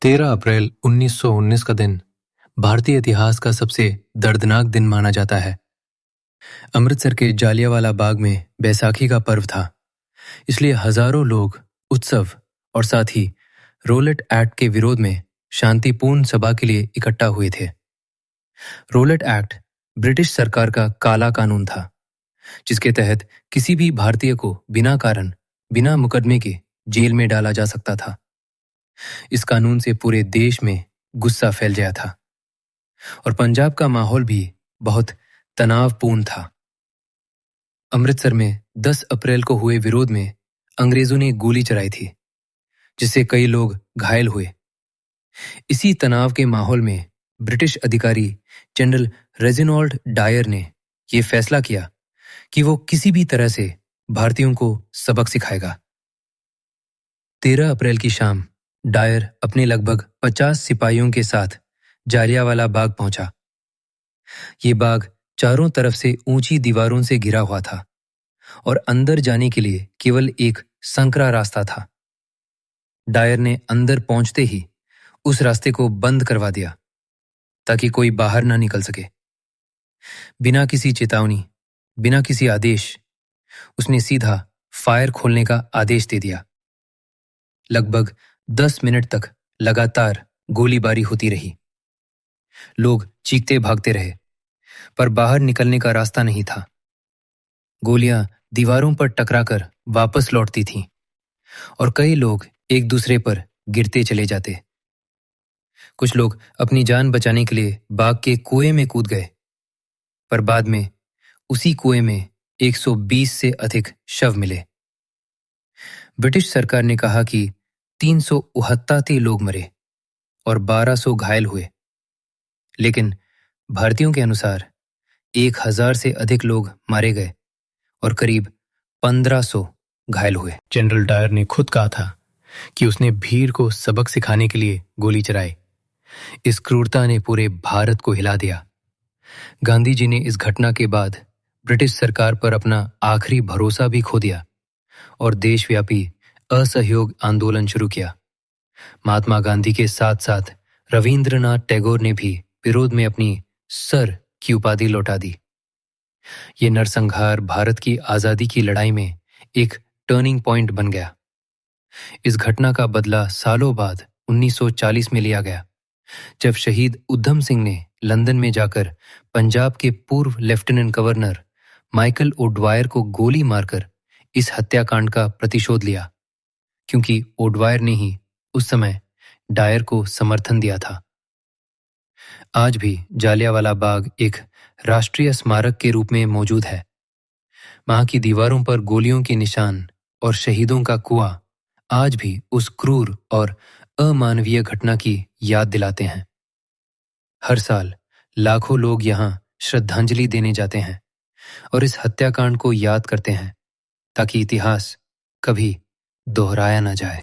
13 अप्रैल 1919 का दिन भारतीय इतिहास का सबसे दर्दनाक दिन माना जाता है। अमृतसर के जालियांवाला बाग में बैसाखी का पर्व था, इसलिए हजारों लोग उत्सव और साथ ही रोलेट एक्ट के विरोध में शांतिपूर्ण सभा के लिए इकट्ठा हुए थे। रोलेट एक्ट ब्रिटिश सरकार का काला कानून था, जिसके तहत किसी भी भारतीय को बिना कारण, बिना मुकदमे के जेल में डाला जा सकता था। इस कानून से पूरे देश में गुस्सा फैल गया था और पंजाब का माहौल भी बहुत तनावपूर्ण था। अमृतसर में 10 अप्रैल को हुए विरोध में अंग्रेजों ने गोली चलाई थी, जिससे कई लोग घायल हुए। इसी तनाव के माहौल में ब्रिटिश अधिकारी जनरल रेजिनाल्ड डायर ने यह फैसला किया कि वो किसी भी तरह से भारतीयों को सबक सिखाएगा। 13 अप्रैल की शाम डायर अपने लगभग 50 सिपाहियों के साथ जालियांवाला बाग पहुंचा। ये बाग चारों तरफ से ऊंची दीवारों से घिरा हुआ था और अंदर जाने के लिए केवल एक संकरा रास्ता था। डायर ने अंदर पहुंचते ही उस रास्ते को बंद करवा दिया ताकि कोई बाहर ना निकल सके। बिना किसी चेतावनी, बिना किसी आदेश, उसने सीधा फायर खोलने का आदेश दे दिया। लगभग 10 मिनट तक लगातार गोलीबारी होती रही। लोग चीखते भागते रहे, पर बाहर निकलने का रास्ता नहीं था। गोलियां दीवारों पर टकराकर वापस लौटती थीं और कई लोग एक दूसरे पर गिरते चले जाते। कुछ लोग अपनी जान बचाने के लिए बाग के कुएं में कूद गए, पर बाद में उसी कुएं में 120 से अधिक शव मिले। ब्रिटिश सरकार ने कहा कि 369 लोग मरे और 1200 घायल हुए, लेकिन भारतीयों के अनुसार 1000 से अधिक लोग मारे गए और करीब 1500 घायल हुए। जनरल डायर ने खुद कहा था कि उसने भीड़ को सबक सिखाने के लिए गोली चलाई। इस क्रूरता ने पूरे भारत को हिला दिया। गांधी जी ने इस घटना के बाद ब्रिटिश सरकार पर अपना आखिरी भरोसा भी खो दिया और देशव्यापी असहयोग आंदोलन शुरू किया। महात्मा गांधी के साथ साथ रविंद्रनाथ टैगोर ने भी विरोध में अपनी सर की उपाधि लौटा दी। ये नरसंहार भारत की आजादी की लड़ाई में एक टर्निंग पॉइंट बन गया। इस घटना का बदला सालों बाद 1940 में लिया गया, जब शहीद उधम सिंह ने लंदन में जाकर पंजाब के पूर्व लेफ्टिनेंट गवर्नर माइकल ओडवायर को गोली मारकर इस हत्याकांड का प्रतिशोध लिया, क्योंकि ओडवायर ने ही उस समय डायर को समर्थन दिया था। आज भी जालियांवाला बाग एक राष्ट्रीय स्मारक के रूप में मौजूद है। वहां की दीवारों पर गोलियों के निशान और शहीदों का कुआं आज भी उस क्रूर और अमानवीय घटना की याद दिलाते हैं। हर साल लाखों लोग यहां श्रद्धांजलि देने जाते हैं और इस हत्याकांड को याद करते हैं, ताकि इतिहास कभी दोहराया न जाए।